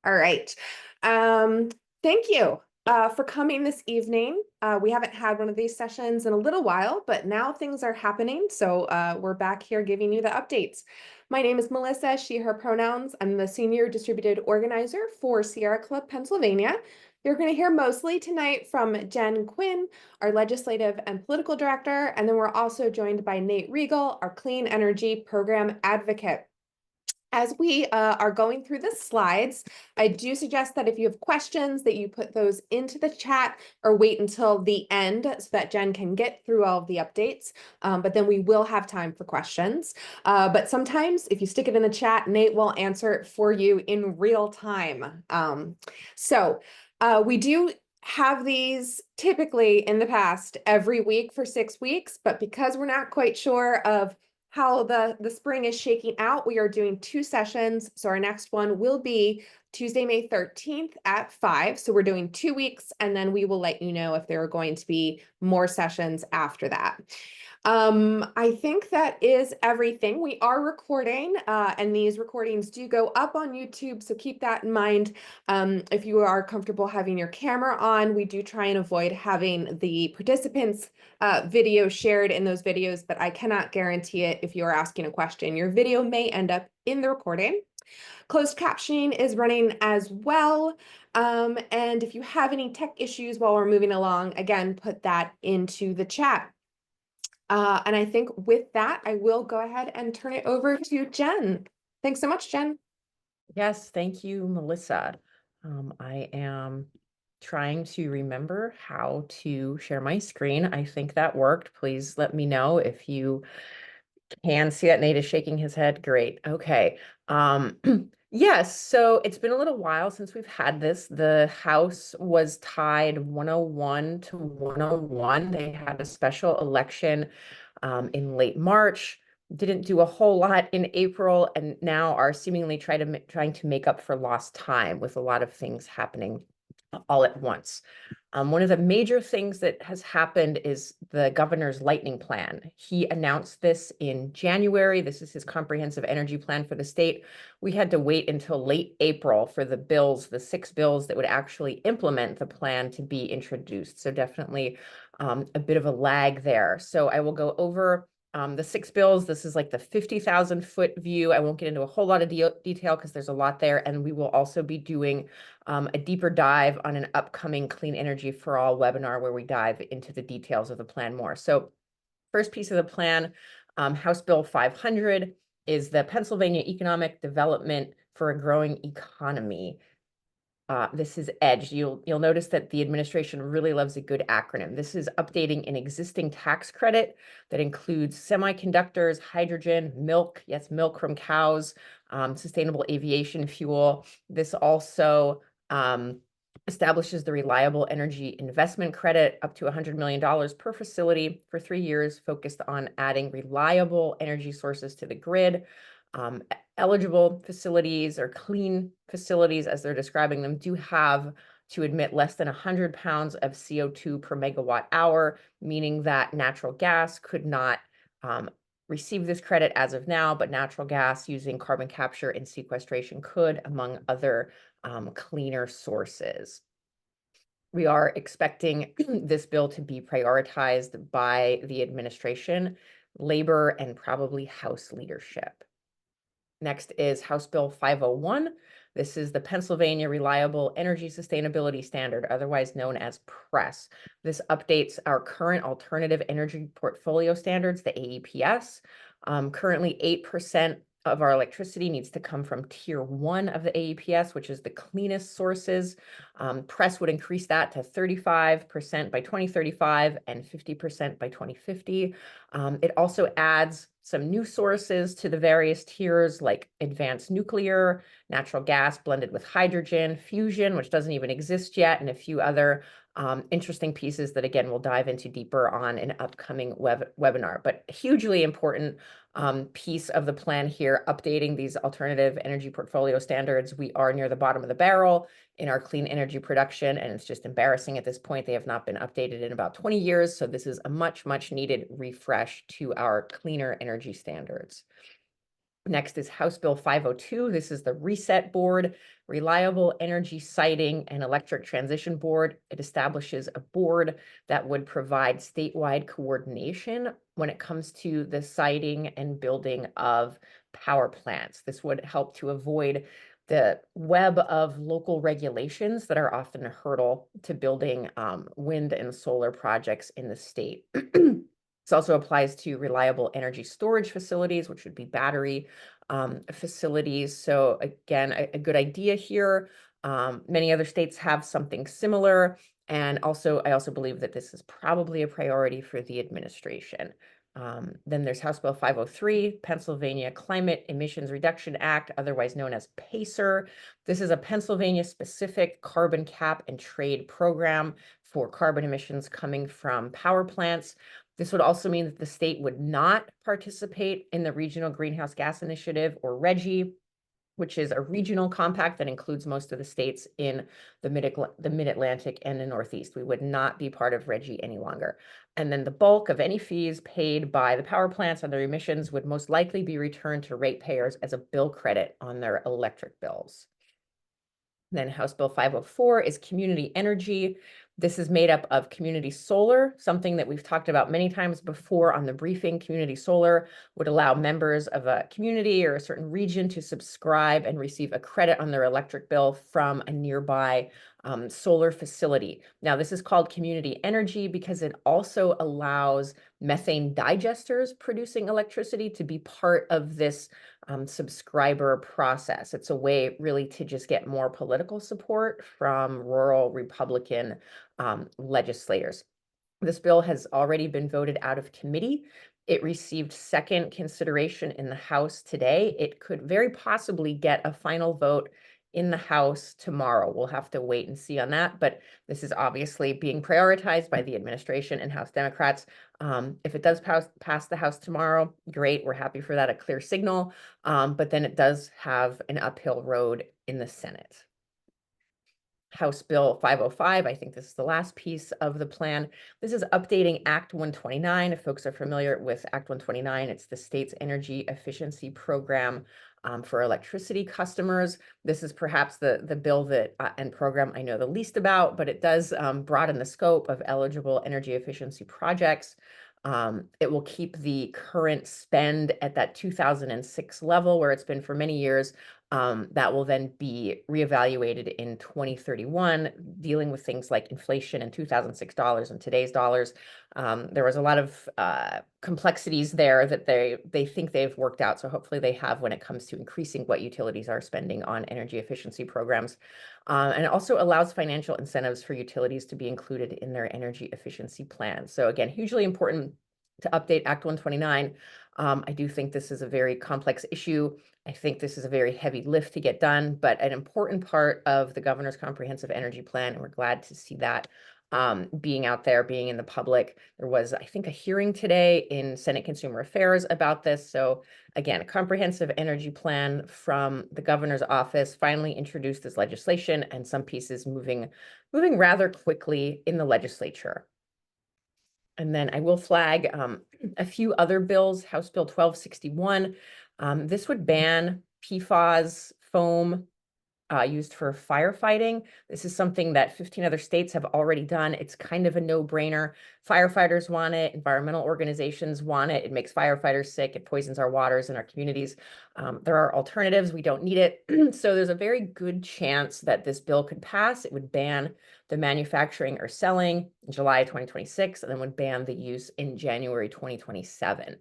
All right. Thank you for coming this evening. We haven't had one of these sessions in a little while, but now things are happening. So we're back here giving you the updates. My name is Melissa, she, her pronouns. I'm the senior distributed organizer for Sierra Club, Pennsylvania. You're going to hear mostly tonight from Jen Quinn, our legislative and political director. And then we're also joined by Nate Regal, our clean energy program advocate. As we are going through the slides, I do suggest that if you have questions that you put those into the chat or wait until the end so that Jen can get through all of the updates. But then we will have time for questions. But sometimes if you stick it in the chat, Nate will answer it for you in real time. We do have these typically in the past every week for 6 weeks, but because we're not quite sure of how the spring is shaking out, we are doing 2 sessions. So our next one will be Tuesday, May 13th at 5. So we're doing 2 weeks, and then we will let you know if there are going to be more sessions after that. I think that is everything. We are recording, and these recordings do go up on YouTube, so keep that in mind. If you are comfortable having your camera on, we do try and avoid having the participants' video shared in those videos, but I cannot guarantee it if you are asking a question. Your video may end up in the recording. Closed captioning is running as well. And if you have any tech issues while we're moving along, again, put that into the chat. And I think with that, I will go ahead and turn it over to Jen. Thanks so much, Jen. Yes, thank you, Melissa. I am trying to remember how to share my screen. I think that worked. Please let me know if you can see that. Nate is shaking his head. Great. Okay. Yes, so it's been a little while since we've had this. The House was tied 101 to 101. They had a special election in late March, didn't do a whole lot in April, and now are seemingly trying to make up for lost time with a lot of things happening all at once. One of the major things that has happened is the governor's lightning plan. He announced this in January. This is his comprehensive energy plan for the state. We had to wait until late April for the bills, the 6 bills that would actually implement the plan to be introduced. So definitely a bit of a lag there. So I will go over the 6 bills. This is like the 50,000-foot view. I won't get into a whole lot of detail because there's a lot there. And we will also be doing a deeper dive on an upcoming Clean Energy for All webinar where we dive into the details of the plan more. So first piece of the plan, House Bill 500, is the Pennsylvania Economic Development for a Growing Economy. This is EDGE. You'll notice that the administration really loves a good acronym. This is updating an existing tax credit that includes semiconductors, hydrogen, milk, yes, milk from cows, sustainable aviation fuel. This also establishes the Reliable Energy Investment Credit up to $100 million per facility for 3 years, focused on adding reliable energy sources to the grid. Eligible facilities or clean facilities, as they're describing them, do have to emit less than 100 pounds of CO2 per megawatt hour, meaning that natural gas could not receive this credit as of now, but natural gas using carbon capture and sequestration could, among other cleaner sources. We are expecting this bill to be prioritized by the administration, labor, and probably House leadership. Next is House Bill 501. This is the Pennsylvania Reliable Energy Sustainability Standard, otherwise known as PRESS. This updates our current alternative energy portfolio standards, the AEPS. Currently, 8% of our electricity needs to come from Tier 1 of the AEPS, which is the cleanest sources. PRESS would increase that to 35% by 2035 and 50% by 2050. It also adds some new sources to the various tiers like advanced nuclear, natural gas blended with hydrogen, fusion, which doesn't even exist yet, and a few other interesting pieces that, again, we'll dive into deeper on an upcoming webinar. But hugely important piece of the plan here, updating these alternative energy portfolio standards. We are near the bottom of the barrel in our clean energy production, and it's just embarrassing at this point. They have not been updated in about 20 years, so this is a much, much needed refresh to our cleaner energy standards. Next is House Bill 502. This is the Reset Board, Reliable Energy Siting and Electric Transition Board. It establishes a board that would provide statewide coordination when it comes to the siting and building of power plants. This would help to avoid the web of local regulations that are often a hurdle to building wind and solar projects in the state. This also applies to reliable energy storage facilities, which would be battery facilities. So again, a good idea here. Many other states have something similar. And also, I also believe that this is probably a priority for the administration. Then there's House Bill 503, Pennsylvania Climate Emissions Reduction Act, otherwise known as PACER. This is a Pennsylvania-specific carbon cap and trade program for carbon emissions coming from power plants. This would also mean that the state would not participate in the Regional Greenhouse Gas Initiative, or RGGI, which is a regional compact that includes most of the states in the Mid-Atlantic and the Northeast. We would not be part of RGGI any longer. And then the bulk of any fees paid by the power plants on their emissions would most likely be returned to ratepayers as a bill credit on their electric bills. Then House Bill 504 is community energy. This is made up of community solar, something that we've talked about many times before on the briefing. Community solar would allow members of a community or a certain region to subscribe and receive a credit on their electric bill from a nearby solar facility. Now, this is called community energy because it also allows methane digesters producing electricity to be part of this subscriber process. It's a way really to just get more political support from rural Republican legislators. This bill has already been voted out of committee. It received second consideration in the House today. It could very possibly get a final vote in the House tomorrow. We'll have to wait and see on that, but this is obviously being prioritized by the administration and House Democrats. If it does pass the House tomorrow, great, we're happy for that, a clear signal, but then it does have an uphill road in the Senate. House Bill 505, I think this is the last piece of the plan. This is updating Act 129. If folks are familiar with Act 129, it's the state's energy efficiency program for electricity customers. This is perhaps the bill that and program I know the least about, but it does broaden the scope of eligible energy efficiency projects. It will keep the current spend at that 2006 level where it's been for many years. That will then be reevaluated in 2031, dealing with things like inflation and $2006 and today's dollars. There was a lot of complexities there that they think they've worked out. So hopefully they have when it comes to increasing what utilities are spending on energy efficiency programs. And it also allows financial incentives for utilities to be included in their energy efficiency plans. So again, hugely important to update Act 129. I do think this is a very complex issue. I think this is a very heavy lift to get done, but an important part of the governor's comprehensive energy plan, and we're glad to see that being out there, being in the public. There was, I think, a hearing today in Senate Consumer Affairs about this. So again, a comprehensive energy plan from the governor's office finally introduced as legislation, and some pieces moving rather quickly in the legislature. And then I will flag a few other bills. House Bill 1261. This would ban PFAS foam used for firefighting. This is something that 15 other states have already done. It's kind of a no-brainer. Firefighters want it. Environmental organizations want it. It makes firefighters sick. It poisons our waters and our communities. There are alternatives. We don't need it. So there's a very good chance that this bill could pass. It would ban the manufacturing or selling in July 2026, and then would ban the use in January 2027.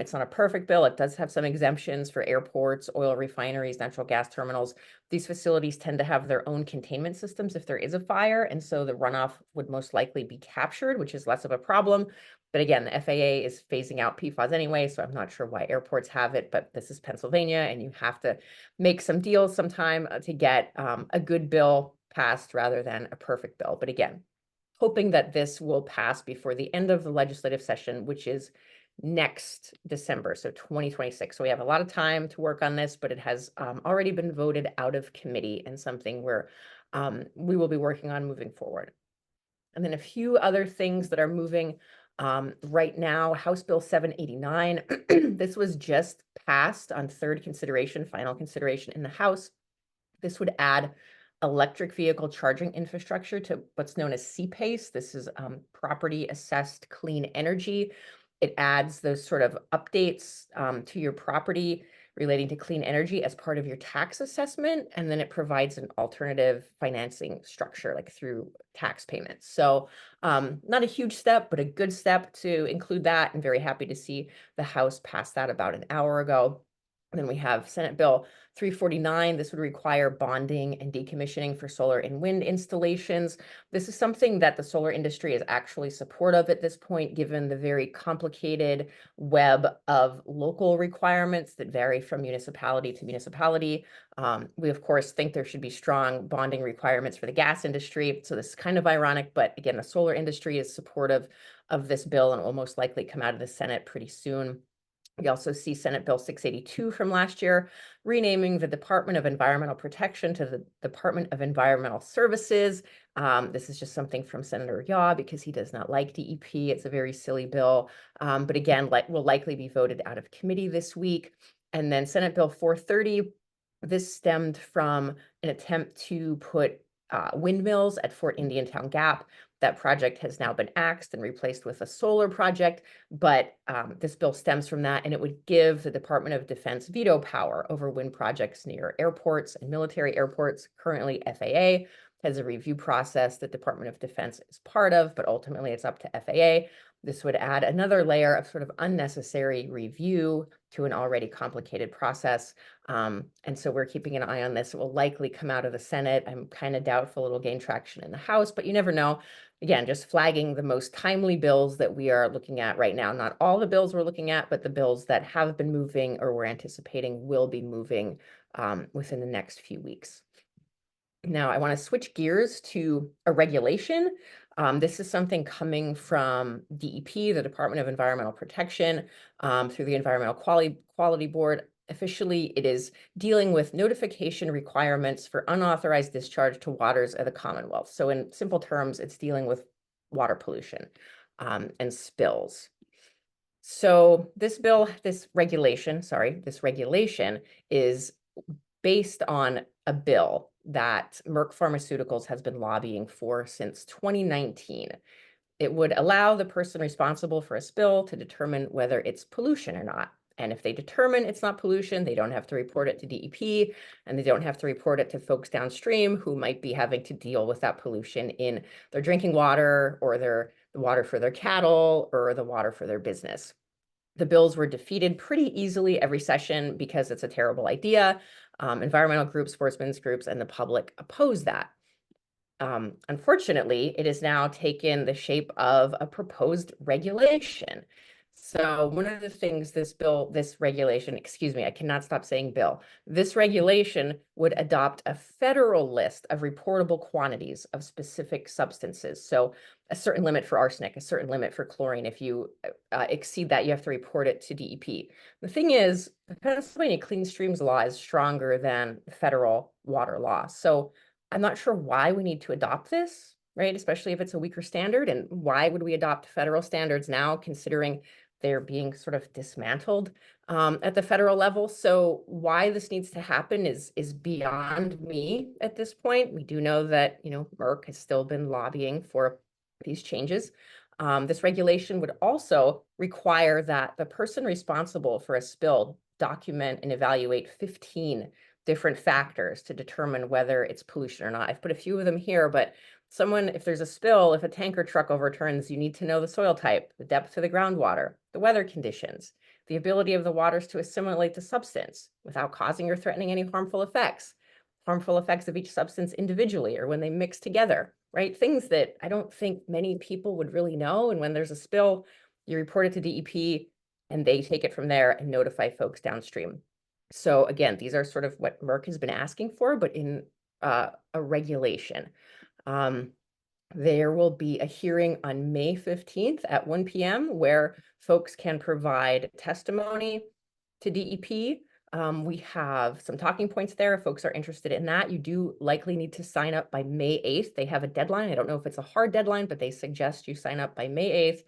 It's not a perfect bill. It does have some exemptions for airports, oil refineries, natural gas terminals. These facilities tend to have their own containment systems if there is a fire, and so the runoff would most likely be captured, which is less of a problem. But again, the FAA is phasing out PFAS anyway, so I'm not sure why airports have it, but this is Pennsylvania, and you have to make some deals sometime to get a good bill passed rather than a perfect bill. But again, hoping that this will pass before the end of the legislative session, which is next December, so 2026. So we have a lot of time to work on this, but it has already been voted out of committee and something where we will be working on moving forward. And then a few other things that are moving Right now, House Bill 789, this was just passed on third consideration, final consideration in the House. This would add electric vehicle charging infrastructure to what's known as CPACE. This is property assessed clean energy. It adds those sort of updates to your property relating to clean energy as part of your tax assessment. And then it provides an alternative financing structure, like through tax payments. So not a huge step, but a good step to include that. I'm very happy to see the House pass that about an hour ago. And then we have Senate Bill 349. This would require bonding and decommissioning for solar and wind installations. This is something that the solar industry is actually supportive at this point, given the very complicated web of local requirements that vary from municipality to municipality. We, of course, think there should be strong bonding requirements for the gas industry. So this is kind of ironic, but again, the solar industry is supportive of this bill and it will most likely come out of the Senate pretty soon. We also see Senate Bill 682 from last year, renaming the Department of Environmental Protection to the Department of Environmental Services. This is just something from Senator Yaw because he does not like DEP. It's a very silly bill, but again, will likely be voted out of committee this week. And then Senate Bill 430, this stemmed from an attempt to put windmills at Fort Indiantown Gap. That project has now been axed and replaced with a solar project, but this bill stems from that, and it would give the Department of Defense veto power over wind projects near airports and military airports. Currently, FAA has a review process that Department of Defense is part of, but ultimately it's up to FAA. This would add another layer of sort of unnecessary review to an already complicated process. And so we're keeping an eye on this. It will likely come out of the Senate. I'm kind of doubtful it'll gain traction in the House, but you never know. Again, just flagging the most timely bills that we are looking at right now. Not all the bills we're looking at, but the bills that have been moving or we're anticipating will be moving within the next few weeks. Now, I want to switch gears to a regulation. This is something coming from DEP, the Department of Environmental Protection, through the Environmental Quality Board. Officially, it is dealing with notification requirements for unauthorized discharge to waters of the Commonwealth. So in simple terms, it's dealing with water pollution and spills. So this regulation is based on a bill that Merck Pharmaceuticals has been lobbying for since 2019. It would allow the person responsible for a spill to determine whether it's pollution or not. And if they determine it's not pollution, they don't have to report it to DEP, and they don't have to report it to folks downstream who might be having to deal with that pollution in their drinking water or the water for their cattle or the water for their business. The bills were defeated pretty easily every session because it's a terrible idea. Environmental groups, sportsmen's groups, and the public oppose that. Unfortunately, it has now taken the shape of a proposed regulation. So one of the things this regulation, excuse me, I cannot stop saying bill. This regulation would adopt a federal list of reportable quantities of specific substances. So a certain limit for arsenic, a certain limit for chlorine. If you exceed that, you have to report it to DEP. The thing is, the Pennsylvania Clean Streams Law is stronger than the federal water law. So I'm not sure why we need to adopt this, right? Especially if it's a weaker standard. And why would we adopt federal standards now, considering they're being sort of dismantled at the federal level? So why this needs to happen is beyond me at this point. We do know that, Merck has still been lobbying for these changes. This regulation would also require that the person responsible for a spill document and evaluate 15 different factors to determine whether it's pollution or not. I've put a few of them here, but if there's a spill, if a tanker truck overturns, you need to know the soil type, the depth of the groundwater, the weather conditions, the ability of the waters to assimilate the substance without causing or threatening any harmful effects of each substance individually or when they mix together, right? Things that I don't think many people would really know. And when there's a spill, you report it to DEP and they take it from there and notify folks downstream. So again, these are sort of what Merck has been asking for, but in a regulation. There will be a hearing on May 15th at 1 p.m. where folks can provide testimony to DEP. We have some talking points there. If folks are interested in that, you do likely need to sign up by May 8th. They have a deadline. I don't know if it's a hard deadline, but they suggest you sign up by May 8th.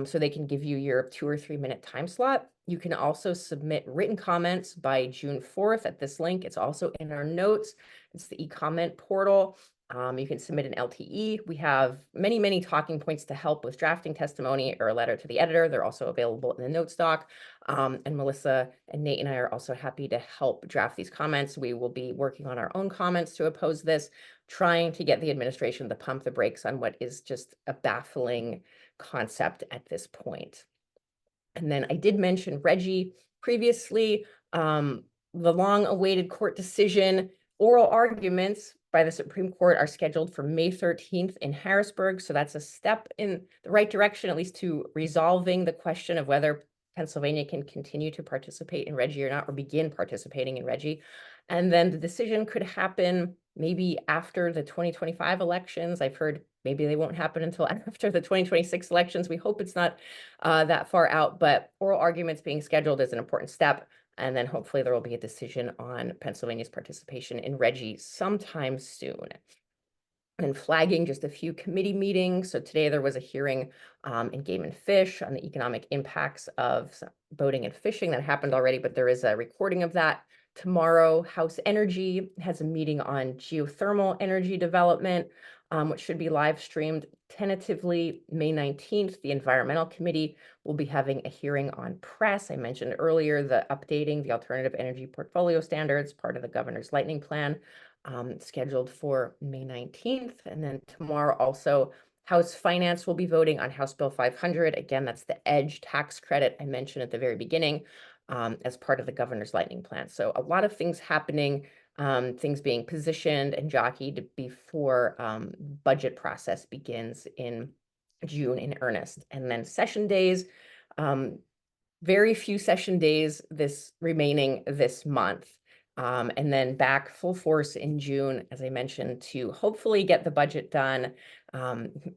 so they can give you your 2 or 3 minute time slot. You can also submit written comments by June 4th at this link. It's also in our notes. It's the e-comment portal. You can submit an LTE. We have many, many talking points to help with drafting testimony or a letter to the editor. They're also available in the notes doc. And Melissa and Nate and I are also happy to help draft these comments. We will be working on our own comments to oppose this, trying to get the administration to pump the brakes on what is just a baffling concept at this point. And then I did mention Reggie previously, the long-awaited court decision. Oral arguments by the Supreme Court are scheduled for May 13th in Harrisburg. So that's a step in the right direction, at least to resolving the question of whether Pennsylvania can continue to participate in Reggie or not, or begin participating in Reggie. And then the decision could happen maybe after the 2025 elections. I've heard maybe they won't happen until after the 2026 elections. We hope it's not that far out, but oral arguments being scheduled is an important step. And then hopefully there will be a decision on Pennsylvania's participation in Reggie sometime soon. And flagging just a few committee meetings. So today there was a hearing in Game and Fish on the economic impacts of boating and fishing. That happened already, but there is a recording of that. Tomorrow, House Energy has a meeting on geothermal energy development, which should be live streamed tentatively May 19th. The Environmental Committee will be having a hearing on press. I mentioned earlier the updating the alternative energy portfolio standards, part of the governor's lightning plan, scheduled for May 19th. And then tomorrow also, House Finance will be voting on House Bill 500. Again, that's the EDGE tax credit I mentioned at the very beginning, as part of the governor's lightning plan. So a lot of things happening, things being positioned and jockeyed before budget process begins in June in earnest. And then session days, very few session days remaining this month. And then back full force in June, as I mentioned, to hopefully get the budget done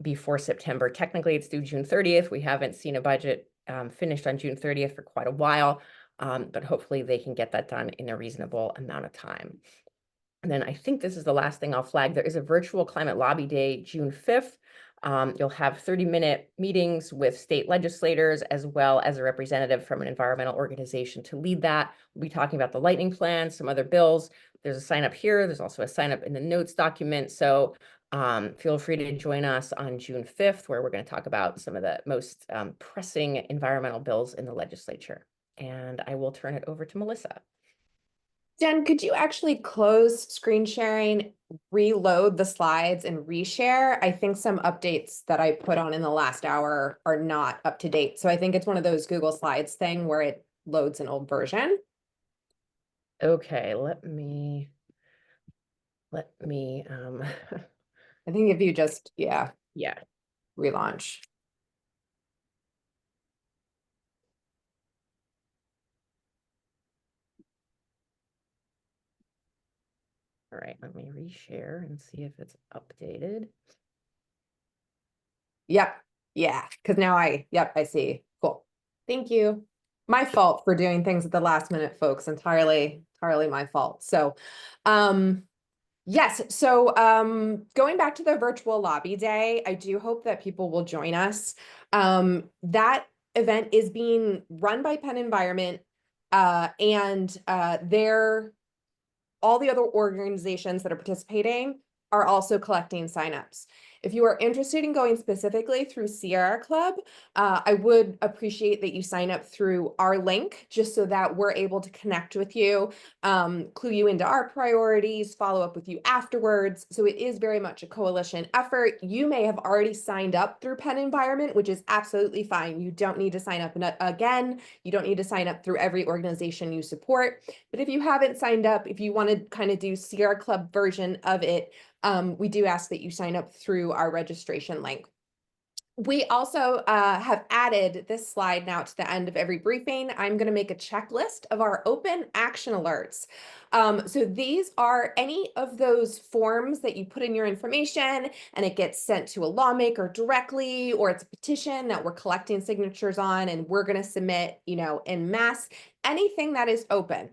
before September. Technically, it's due June 30th. We haven't seen a budget finished on June 30th for quite a while, but hopefully they can get that done in a reasonable amount of time. And then I think this is the last thing I'll flag. There is a virtual climate lobby day, June 5th. You'll have 30-minute meetings with state legislators, as well as a representative from an environmental organization to lead that. We'll be talking about the lightning plan, some other bills. There's a sign up here. There's also a sign up in the notes document. So feel free to join us on June 5th, where we're going to talk about some of the most pressing environmental bills in the legislature. And I will turn it over to Melissa. Jen, could you actually close screen sharing, reload the slides and reshare? I think some updates that I put on in the last hour are not up to date. So I think it's one of those Google Slides thing where it loads an old version. Okay, let me I think if you just, yeah, relaunch. All right, let me reshare and see if it's updated. Yep. Yeah. Because now I see. Cool. Thank you. My fault for doing things at the last minute, folks. Entirely my fault. So, yes. So, going back to the virtual lobby day, I do hope that people will join us. That event is being run by Penn Environment, and all the other organizations that are participating are also collecting signups. If you are interested in going specifically through Sierra Club, I would appreciate that you sign up through our link, just so that we're able to connect with you, clue you into our priorities, follow up with you afterwards. So it is very much a coalition effort. You may have already signed up through Penn Environment, which is absolutely fine. You don't need to sign up again. You don't need to sign up through every organization you support. But if you haven't signed up, if you want to kind of do Sierra Club version of it, we do ask that you sign up through our registration link. We also have added this slide now to the end of every briefing. I'm going to make a checklist of our open action alerts. So these are any of those forms that you put in your information and it gets sent to a lawmaker directly, or it's a petition that we're collecting signatures on and we're going to submit, en masse, anything that is open.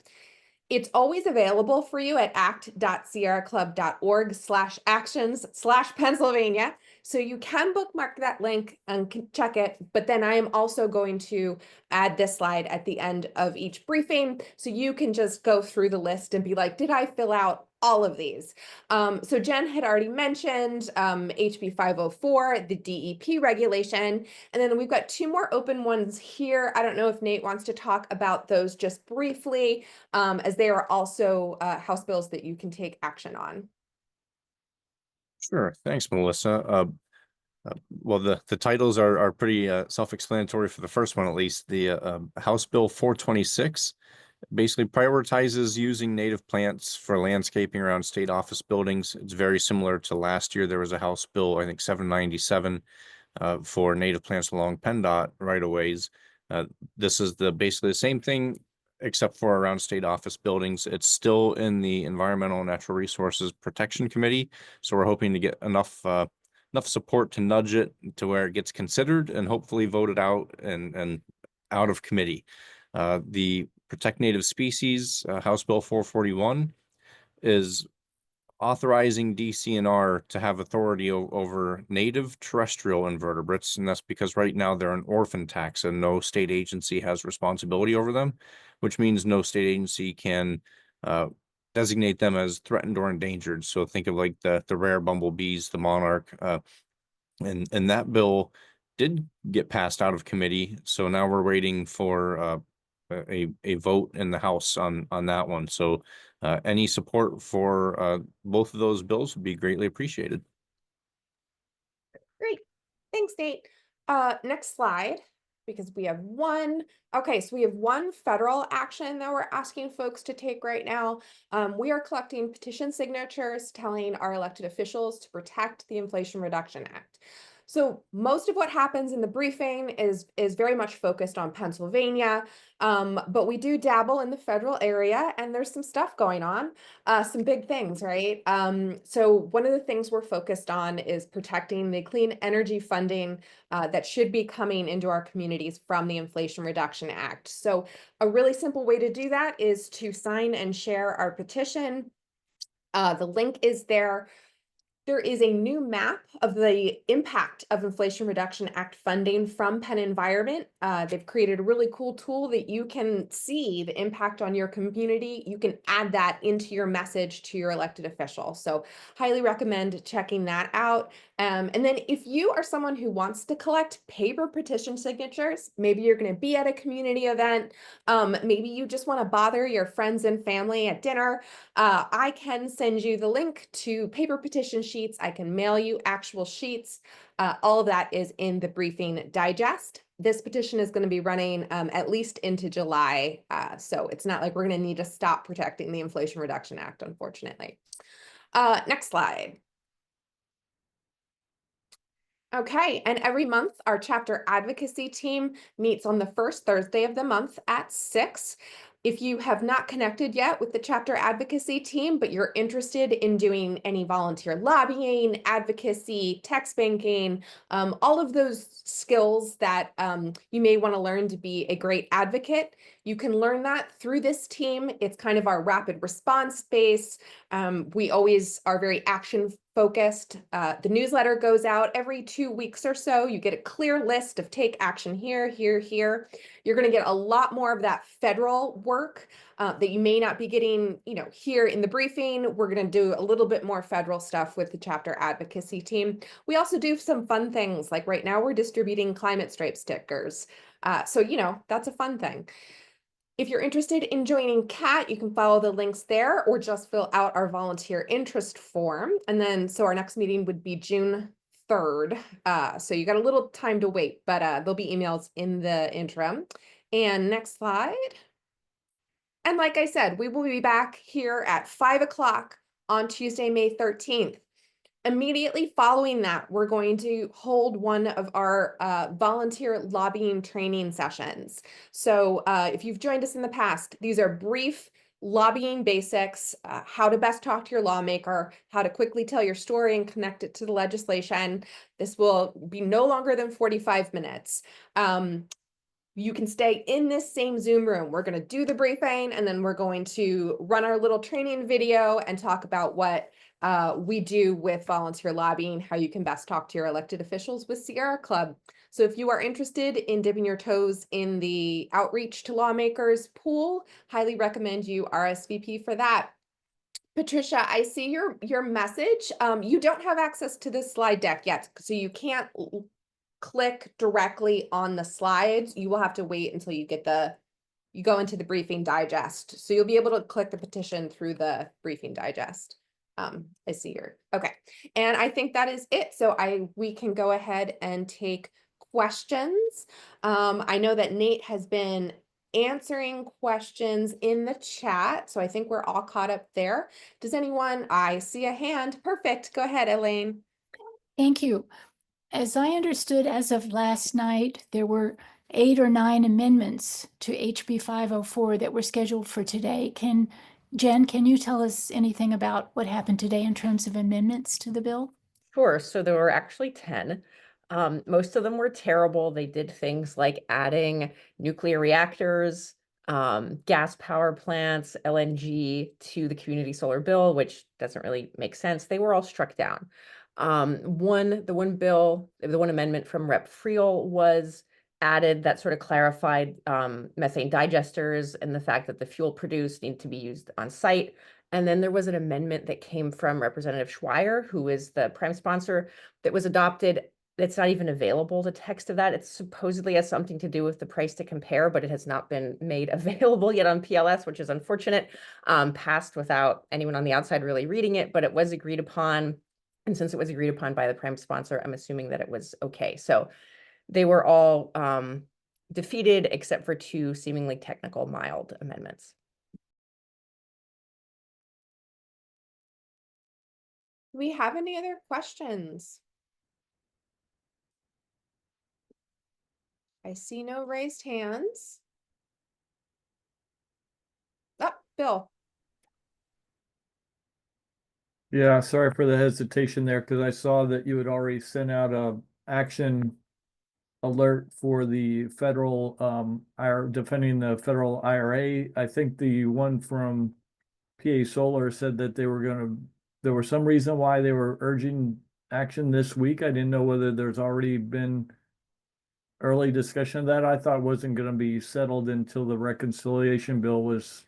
It's always available for you at act.sierraclub.org/actions/Pennsylvania. So you can bookmark that link and check it, but then I am also going to add this slide at the end of each briefing. So you can just go through the list and be like, did I fill out all of these? So Jen had already mentioned HB 504, the DEP regulation, and then we've got two more open ones here. I don't know if Nate wants to talk about those just briefly, as they are also House bills that you can take action on. Sure. Thanks, Melissa. Well, the titles are pretty self-explanatory for the first one, at least. The House Bill 426 basically prioritizes using native plants for landscaping around state office buildings. It's very similar to last year. There was a House Bill, I think 797, for native plants along PennDOT right-of-ways. This is basically the same thing, except for around state office buildings. It's still in the Environmental and Natural Resources Protection Committee, so we're hoping to get enough support to nudge it to where it gets considered and hopefully voted out and out of committee. The Protect Native Species, House Bill 441, is authorizing DCNR to have authority over native terrestrial invertebrates, and that's because right now they're an orphan tax and no state agency has responsibility over them, which means no state agency can designate them as threatened or endangered. So think of like the rare bumblebees, the monarch, and that bill did get passed out of committee. So now we're waiting for a vote in the House on that one. So any support for both of those bills would be greatly appreciated. Great. Thanks, Nate. Next slide, because we have one. Okay, so we have one federal action that we're asking folks to take right now. We are collecting petition signatures telling our elected officials to protect the Inflation Reduction Act. So most of what happens in the briefing is very much focused on Pennsylvania, but we do dabble in the federal area, and there's some stuff going on, some big things, right? So one of the things we're focused on is protecting the clean energy funding that should be coming into our communities from the Inflation Reduction Act. So a really simple way to do that is to sign and share our petition. The link is there. There is a new map of the impact of Inflation Reduction Act funding from Penn Environment. They've created a really cool tool that you can see the impact on your community. You can add that into your message to your elected official. So highly recommend checking that out. And then if you are someone who wants to collect paper petition signatures, maybe you're going to be at a community event, maybe you just want to bother your friends and family at dinner, I can send you the link to paper petition sheets. I can mail you actual sheets. All of that is in the briefing digest. This petition is going to be running at least into July. So it's not like we're going to need to stop protecting the Inflation Reduction Act, unfortunately. Next slide. Okay, and every month our chapter advocacy team meets on the first Thursday of the month at 6. If you have not connected yet with the chapter advocacy team, but you're interested in doing any volunteer lobbying, advocacy, text banking, all of those skills that you may want to learn to be a great advocate, you can learn that through this team. It's kind of our rapid response base. We always are very action focused. The newsletter goes out every 2 weeks or so. You get a clear list of take action here, here, here. You're going to get a lot more of that federal work that you may not be getting, here in the briefing. We're going to do a little bit more federal stuff with the chapter advocacy team. We also do some fun things, like right now we're distributing climate stripe stickers. So, that's a fun thing. If you're interested in joining CAT, you can follow the links there or just fill out our volunteer interest form. And then, so our next meeting would be June 3rd. So you got a little time to wait, but there'll be emails in the interim. And next slide. And like I said, we will be back here at 5 o'clock on Tuesday, May 13th. Immediately following that, we're going to hold one of our volunteer lobbying training sessions. So if you've joined us in the past, these are brief lobbying basics, how to best talk to your lawmaker, how to quickly tell your story and connect it to the legislation. This will be no longer than 45 minutes. you can stay in this same Zoom room. We're going to do the briefing, and then we're going to run our little training video and talk about what we do with volunteer lobbying, how you can best talk to your elected officials with Sierra Club. So if you are interested in dipping your toes in the outreach to lawmakers pool, highly recommend you RSVP for that. Patricia, I see your message. You don't have access to this slide deck yet, so you can't click directly on the slides. You will have to wait until you go into the briefing digest. So you'll be able to click the petition through the briefing digest. I see okay. And I think that is it. So we can go ahead and take questions. I know that Nate has been answering questions in the chat. So I think we're all caught up there. I see a hand. Perfect. Go ahead, Elaine. Thank you. As I understood as of last night, there were 8 or 9 amendments to HB 504 that were scheduled for today. Jen, can you tell us anything about what happened today in terms of amendments to the bill? Sure. So there were actually 10. Most of them were terrible. They did things like adding nuclear reactors, gas power plants, LNG to the community solar bill, which doesn't really make sense. They were all struck down. The one amendment from Rep. Friel was added that sort of clarified methane digesters and the fact that the fuel produced need to be used on site. And then there was an amendment that came from Representative Schweier, who is the prime sponsor, that was adopted. It's not even available, the text of that. It supposedly has something to do with the price to compare, but it has not been made available yet on PLS, which is unfortunate. Passed without anyone on the outside really reading it, but it was agreed upon. And since it was agreed upon by the prime sponsor, I'm assuming that it was okay. So they were all defeated except for 2 seemingly technical mild amendments. Do we have any other questions? I see no raised hands. Oh, Bill. Yeah, sorry for the hesitation there, because I saw that you had already sent out a action alert for the federal defending the federal IRA. I think the one from PA Solar said that there was some reason why they were urging action this week. I didn't know whether there's already been early discussion of that. I thought wasn't going to be settled until the reconciliation bill was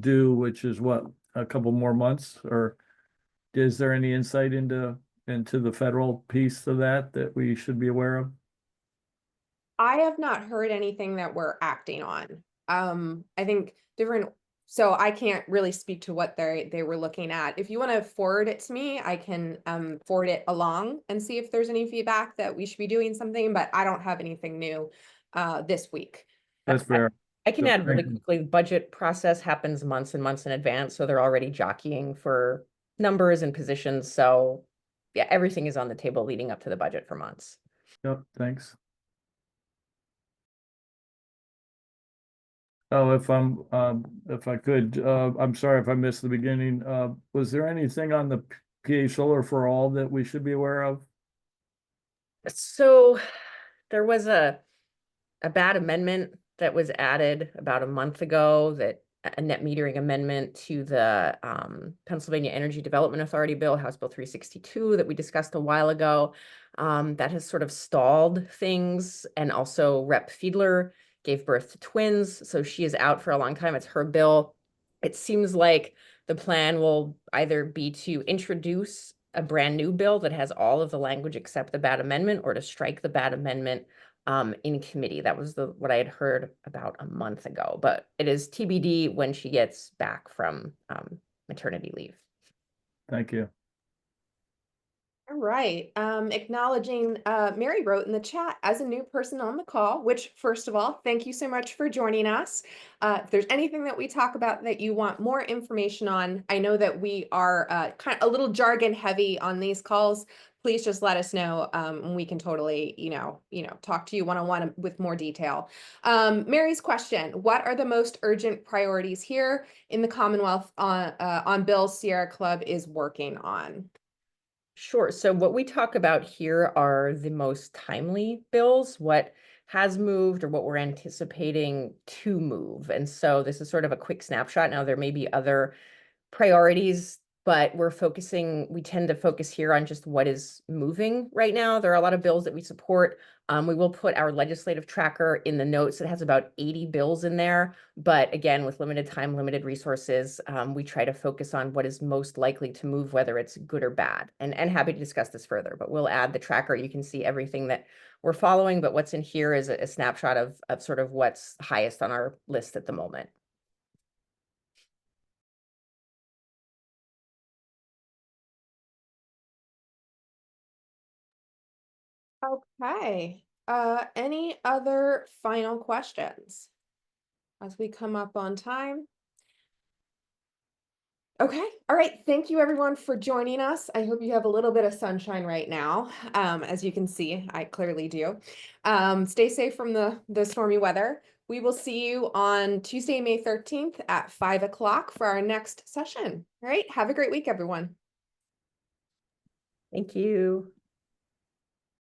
due, which is what, a couple more months? Or is there any insight into the federal piece of that we should be aware of? I have not heard anything that we're acting on. I think so I can't really speak to what they were looking at. If you want to forward it to me, I can forward it along and see if there's any feedback that we should be doing something, but I don't have anything new this week. That's fair. I can So, add really thank you. quickly, the budget process happens months and months in advance, so they're already jockeying for numbers and positions. So yeah, everything is on the table leading up to the budget for months. Yep, thanks. Oh, if I could, I'm sorry if I missed the beginning. Was there anything on the PA Solar for All that we should be aware of? So there was a bad amendment that was added about a month ago, that a net metering amendment to the Pennsylvania Energy Development Authority bill, House Bill 362, that we discussed a while ago. That has sort of stalled things. And also Rep. Fiedler gave birth to twins, so she is out for a long time. It's her bill. It seems like the plan will either be to introduce a brand new bill that has all of the language except the bad amendment, or to strike the bad amendment in committee. That was what I had heard about a month ago, but it is TBD when she gets back from maternity leave. Thank you. All right. Acknowledging Mary wrote in the chat, as a new person on the call, which, first of all, thank you so much for joining us. If there's anything that we talk about that you want more information on, I know that we are kind of a little jargon heavy on these calls. Please just let us know, and we can totally, talk to you one-on-one with more detail. Mary's question: what are the most urgent priorities here in the Commonwealth on bills Sierra Club is working on? Sure. So what we talk about here are the most timely bills, what has moved or what we're anticipating to move. And so this is sort of a quick snapshot. Now, there may be other priorities, but we tend to focus here on just what is moving right now. There are a lot of bills that we support. We will put our legislative tracker in the notes. It has about 80 bills in there. But again, with limited time, limited resources, we try to focus on what is most likely to move, whether it's good or bad. And happy to discuss this further, but we'll add the tracker. You can see everything that we're following, but what's in here is a snapshot of sort of what's highest on our list at the moment. Okay, any other final questions as we come up on time? Okay, all right. Thank you everyone for joining us. I hope you have a little bit of sunshine right now. As you can see, I clearly do. Stay safe from the stormy weather. We will see you on Tuesday, May 13th at 5 o'clock for our next session. All right, have a great week, everyone. Thank you.